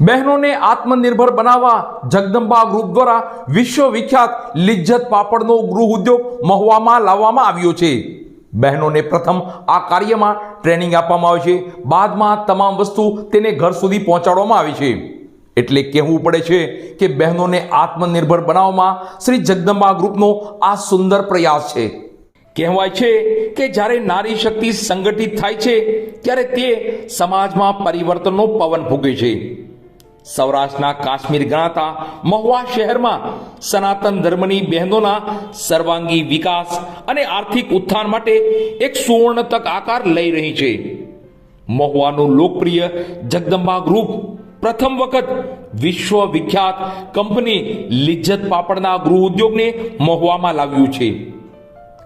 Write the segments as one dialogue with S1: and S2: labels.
S1: બહેનોને આત્મનિર્ભર બનાવવા જગદંબા ગ્રુપ દ્વારા વિશ્વવિખ્યાત લિજ્જત પાપડનો ગૃહ ઉદ્યોગ મહુવામાં લાવવામાં આવ્યો છે। બહેનોને પ્રથમ આ કાર્યમાં ટ્રેનિંગ આપવામાં આવે છે, બાદમાં તમામ વસ્તુ તેને ઘર સુધી પહોંચાડવામાં આવે છે। એટલે કહેવું પડે છે કે બહેનોને આત્મનિર્ભર બનાવવામાં શ્રી જગદંબા ગ્રુપનો આ સુંદર પ્રયાસ છે। કહેવાય છે કે જ્યારે નારી શક્તિ સંગઠિત થાય છે ત્યારે તે સમાજમાં પરિવર્તનનો પવન ફૂંકે છે। સૌરાષ્ટ્રના કાશ્મીર ગણાતા મહુવા શહેરમાં સનાતન ધર્મની બહેનોના સર્વાંગી વિકાસ અને આર્થિક ઉત્થાન માટે એક સુવર્ણ તક આકાર લઈ રહી છે। મહુવાનું લોકપ્રિય જગદંબા ગ્રુપ પ્રથમ વખત વિશ્વવિખ્યાત કંપની લિજ્જત પાપડના ગૃહ ઉદ્યોગને મહુવામાં લાવ્યું છે।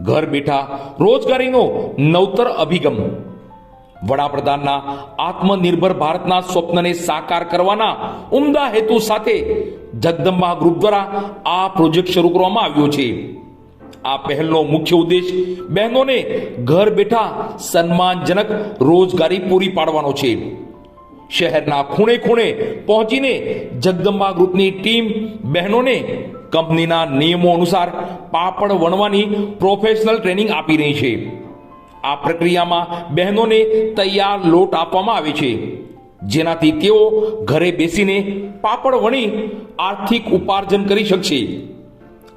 S1: ઘર બેઠા રોજગારીનો નવતર અભિગમ, વડાપ્રધાનના આત્મનિર્ભર ભારતના સ્વપ્નને સાકાર કરવાના ઉમદા હેતુ સાથે જગદંબા ગ્રુપ દ્વારા આ પ્રોજેક્ટ શરૂ કરવામાં આવ્યો છે। આ પહેલનો મુખ્ય ઉદ્દેશ બહેનોને ઘર બેઠા સન્માનજનક રોજગારી પૂરી પાડવાનો છે। શહેરના ખૂણે ખૂણે પહોંચીને જગદંબા ગ્રુપની ટીમ બહેનોને કંપનીના નિયમો અનુસાર પાપડ વણવાની પ્રોફેશનલ ટ્રેનિંગ આપી રહી છે। આ પ્રક્રિયામાં બહેનોને તૈયાર લોટ આપવામાં આવે છે, જેનાથી તેઓ ઘરે બેસીને પાપડ વણી આર્થિક ઉપાર્જન કરી શકશે।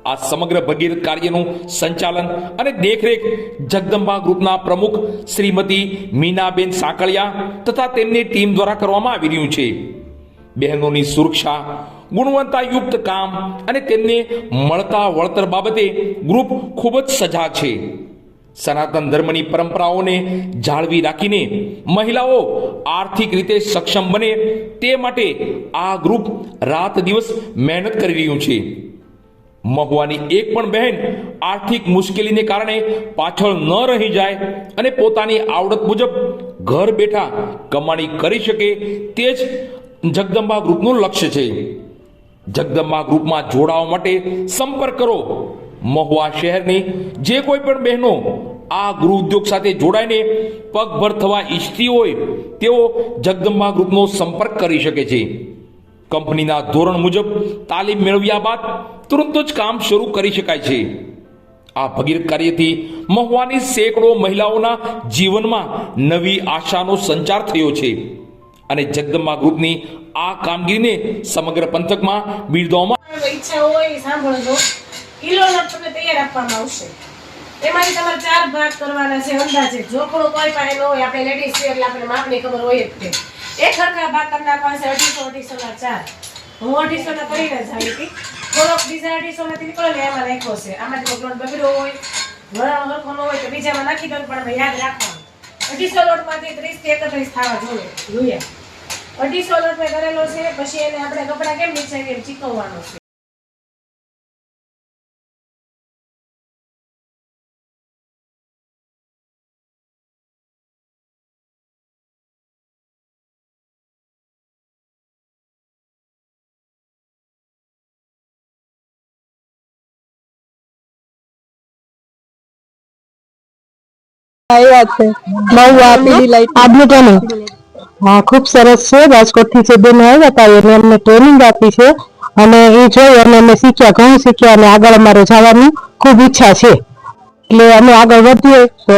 S1: આ સમગ્ર ભગીરથ કાર્યનું સંચાલન અને દેખરેખ જગદંબા ગ્રુપના પ્રમુખ શ્રીમતી મીનાબેન સાંકળિયા તથા તેમની ટીમ દ્વારા કરવામાં આવી રહ્યું છે। બહેનોની સુરક્ષા, ગુણવત્તાયુક્ત કામ અને તેમને મળતા વળતર બાબતે ગ્રુપ ખૂબ જ સજાગ છે। સનાતન ધર્મની પરંપરાઓને જાળવી રાખીને મહિલાઓ આર્થિક રીતે સક્ષમ બને તે માટે આ ગ્રુપ રાત દિવસ મહેનત કરી રહ્યું છે। મહુવાની એક પણ બહેન આર્થિક મુશ્કેલીને કારણે પાછળ ન રહી જાય અને પોતાની આવડત મુજબ ઘર બેઠા કમાણી કરી શકે તે જ જગદંબા ગ્રુપનું લક્ષ્ય છે। જગદંબા ગ્રુપમાં જોડાવા માટે સંપર્ક કરો। મહુવા શહેરની જે કોઈ પણ બહેનો આ ગૃહ ઉદ્યોગ સાથે જોડાઈને પગભર થવા ઈચ્છતી હોય તેઓ જગદંબા ગ્રુપનો સંપર્ક કરી શકે છે। કંપનીના ધોરણ મુજબ તાલીમ મેળવ્યા બાદ તુરંત જ કામ શરૂ કરી શકાય છે। આ ભગીરથ કાર્યથી મહુવાની સેંકડો મહિલાઓના જીવનમાં નવી આશાનો સંચાર થયો છે અને જગદંબા ગ્રુપની આ કામગીરીને સમગ્ર પંથકમાં બિરદાવવામાં
S2: ઈચ્છા હોય સાંભળજો કિલોનો તમને તૈયાર આપવામાં આવશે। એમાંથી તમારે 4 ભાગ કરવાના છે અંદાજે। જોખડો કોઈ પાસે ન હોય, આપણે લેડીઝ છે એટલે આપણે માપની ખબર હોય જ તે। એક સરખા ભાગ કરી નાખવાના છે 250 ના 4। હું 250 ના કરીને જ આવી હતી, થોડોક બીજા 250 માંથી નીકળે ને એમાં નાખ્યો છે। આમાંથી લોટ બગડ્યો હોય, વરાળો હરખો ન હોય તો બીજામાં નાખી દો, પણ યાદ રાખવાનું 250 લોટમાંથી 30 થી 31 થવા જોઈએ। 250 લોટ મેં કરેલો છે, પછી એને આપણે કપડા કેમ નીચે કેમ ચીકવવાનો છે।
S3: આવ્યા છે મહુવા પીડીલાઈટ આજની ટ્રેનિંગ હા ખૂબ સરસ છે। રાજકોટથી જે બેન આવ્યા હતા એને અમને ટ્રેનિંગ આપી છે અને એ જોઈ અને અમે શીખ્યા, ઘણું શીખ્યા અને આગળ અમારે જવાની ખૂબ ઈચ્છા છે। એટલે અમે આગળ વધીએ તો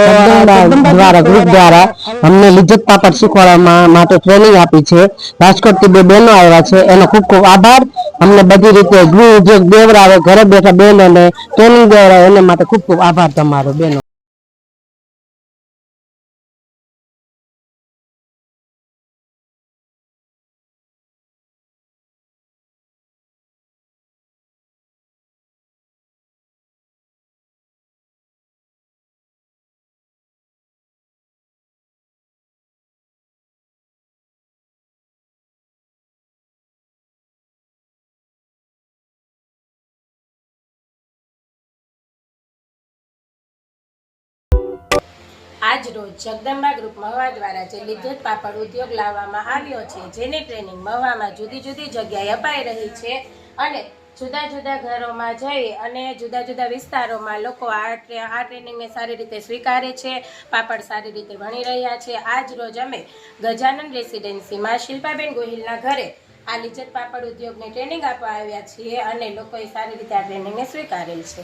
S3: દ્વારા ગ્રુપ દ્વારા અમને લિજ્જત પાપડ શીખવાડવા માટે ટ્રેનિંગ આપી છે। રાજકોટથી 2 બહેનો આવ્યા છે, એનો ખૂબ ખૂબ આભાર। અમને બધી રીતે ગૃહ ઉદ્યોગ દેવડાવે, ઘરે બેઠા બહેનોને ટ્રેનિંગ દેવડાવે, એના માટે ખૂબ ખૂબ આભાર તમારો બેનો।
S2: આજ રોજ જગદંબા ગ્રુપ મહુવા દ્વારા જે લિજ્જત પાપડ ઉદ્યોગ લાવવામાં આવ્યો છે, જેની ટ્રેનિંગ મહુવામાં જુદી જુદી જગ્યાએ અપાઈ રહી છે અને જુદા જુદા ઘરોમાં જઈ અને જુદા જુદા વિસ્તારોમાં લોકો આ ટ્રેનિંગને સારી રીતે સ્વીકારે છે, પાપડ સારી રીતે વણી રહ્યા છે। આજ રોજ અમે ગજાનન રેસિડેન્સીમાં શિલ્પાબેન ગોહિલના ઘરે આ લિજ્જત પાપડ ઉદ્યોગને ટ્રેનિંગ આપવા આવ્યા છીએ અને લોકોએ સારી રીતે આ ટ્રેનિંગને સ્વીકારેલ છે.